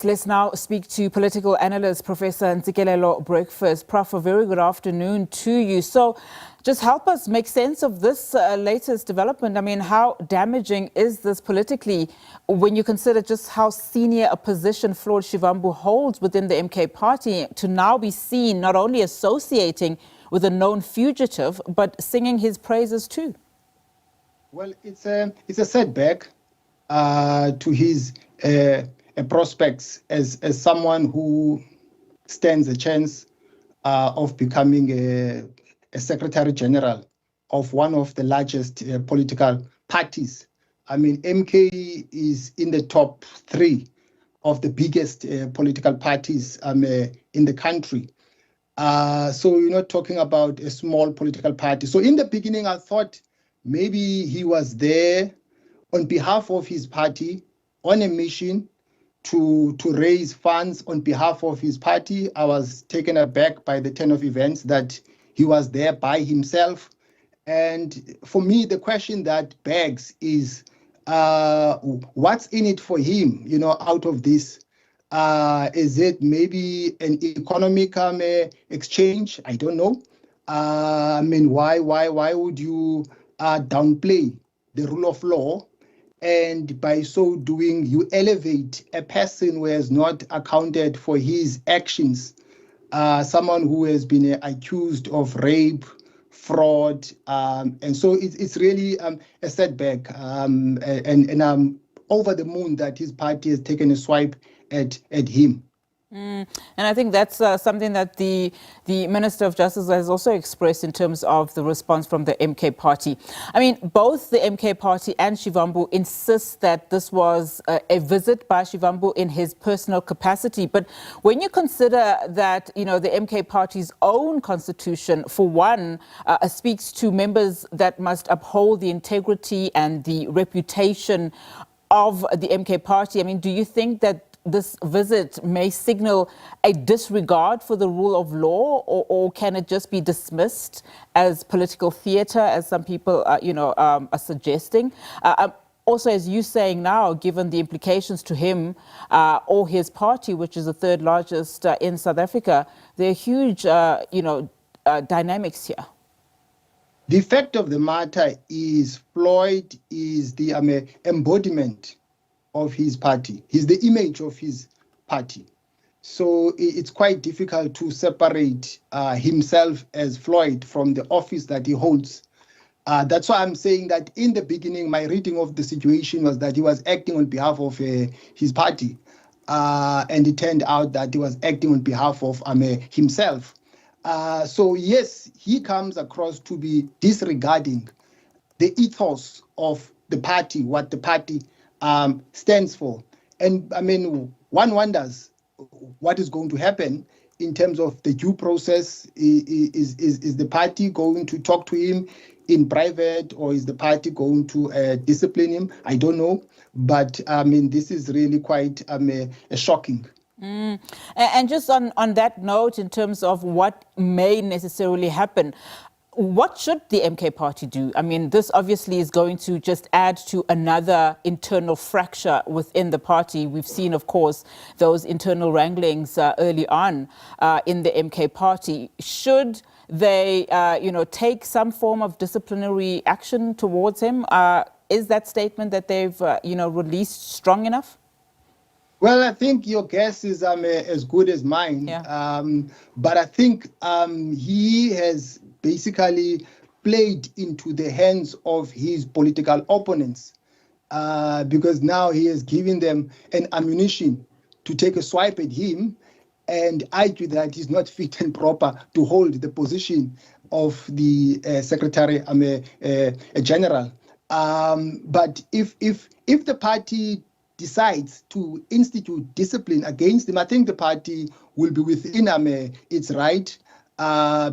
Let's now speak to political analyst, Professor Ntsikelelo Breakfast. Prof, a very good afternoon to you. So just help us make sense of this latest development. I mean, how damaging is this politically when you consider just how senior a position Floyd Shivambu holds within the MK party to now be seen not only associating with a known fugitive, but singing his praises too? Well, it's a setback to his prospects as someone who stands a chance of becoming a Secretary-General of one of the largest political parties. I mean, MK is in the top 3 of the biggest political parties in the country. So you're not talking about a small political party. So in the beginning, I thought maybe he was there on behalf of his party on a mission to raise funds on behalf of his party. I was taken aback by the turn of events that he was there by himself. And for me, the question that begs is, what's in it for him, out of this? Is it maybe an economic exchange? I don't know. I mean, why would you downplay the rule of law? And by so doing, you elevate a person who has not accounted for his actions, someone who has been accused of rape, fraud, and so it's really a setback. And I'm over the moon that his party has taken a swipe at him. And I think that's something that the Minister of Justice has also expressed in terms of the response from the MK party. I mean, both the MK party and Shivambu insist that this was a visit by Shivambu in his personal capacity. But when you consider that, the MK party's own constitution, for one, speaks to members that must uphold the integrity and the reputation of the MK party, I mean, do you think that this visit may signal a disregard for the rule of law, or can it just be dismissed as political theatre, as some people, are suggesting? Also, as you're saying now, given the implications to him or his party, which is the 3rd largest in South Africa, there are huge, dynamics here. The fact of the matter is Floyd is the embodiment of his party. He's the image of his party. So it's quite difficult to separate himself as Floyd from the office that he holds. That's why I'm saying that in the beginning, my reading of the situation was that he was acting on behalf of his party. And it turned out that he was acting on behalf of himself. So yes, he comes across to be disregarding the ethos of the party, what the party stands for. And I mean, one wonders what is going to happen in terms of the due process. Is the party going to talk to him in private, or is the party going to discipline him? I don't know. But I mean, this is really quite shocking. And just on that note, in terms of what may necessarily happen, what should the MK party do? I mean, this obviously is going to just add to another internal fracture within the party. We've seen, of course, those internal wranglings early on in the MK party. Should they, take some form of disciplinary action towards him? Is that statement that they've, released strong enough? Well, I think your guess is as good as mine. Yeah. But I think he has basically played into the hands of his political opponents because now he has given them an ammunition to take a swipe at him and argue that he's not fit and proper to hold the position of the Secretary-General. But if the party decides to institute discipline against him, I think the party will be within its right.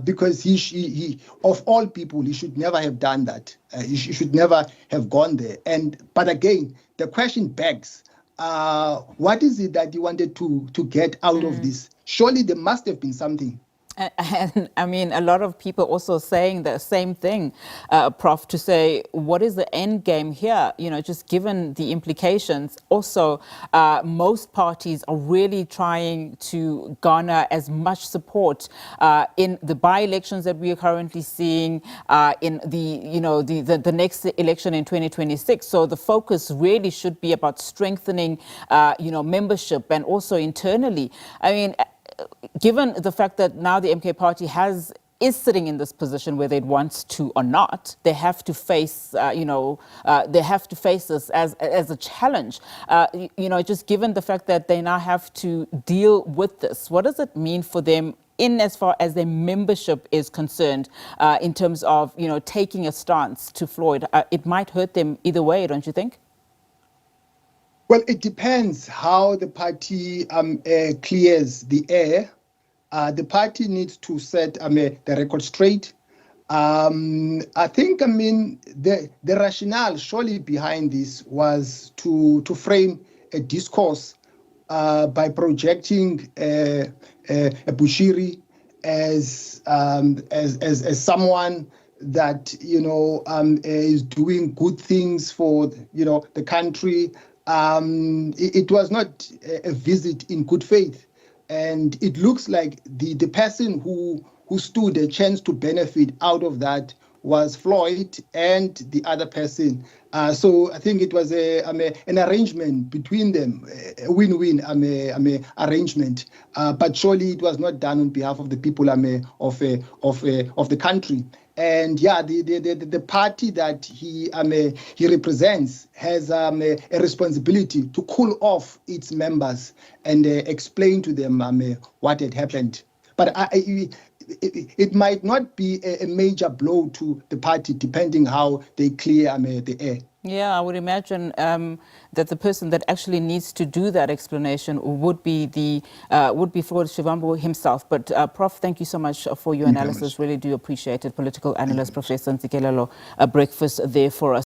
Because he of all people, he should never have done that. He should never have gone there. But again, the question begs, what is it that he wanted to get out of this? Surely there must have been something. And I mean, a lot of people also saying the same thing, Prof, to say, what is the end game here? You know, just given the implications. Also, most parties are really trying to garner as much support in the by-elections that we are currently seeing, in the next election in 2026. So the focus really should be about strengthening, membership and also internally. I mean, given the fact that now the MK party is sitting in this position whether it wants to or not, they have to face, they have to face this as a challenge. Just given the fact that they now have to deal with this, what does it mean for them in as far as their membership is concerned, in terms of, taking a stance to Floyd? It might hurt them either way, don't you think? Well, it depends how the party clears the air. The party needs to set the record straight. I think, the rationale surely behind this was to frame a discourse by projecting a Bushiri as someone that is doing good things for the country. It was not a visit in good faith, and it looks like the person who stood a chance to benefit out of that was Floyd and the other person. So I think it was an arrangement between them, a win-win arrangement. But surely it was not done on behalf of the people of the country. And yeah, the party that he represents has a responsibility to cool off its members and explain to them what had happened. But it might not be a major blow to the party, depending how they clear the air. Yeah, I would imagine that the person that actually needs to do that explanation would be Floyd Shivambu himself. But Prof, thank you so much for your analysis. Really do appreciate it. Political Analyst Professor Ntsikelelo Breakfast there for us.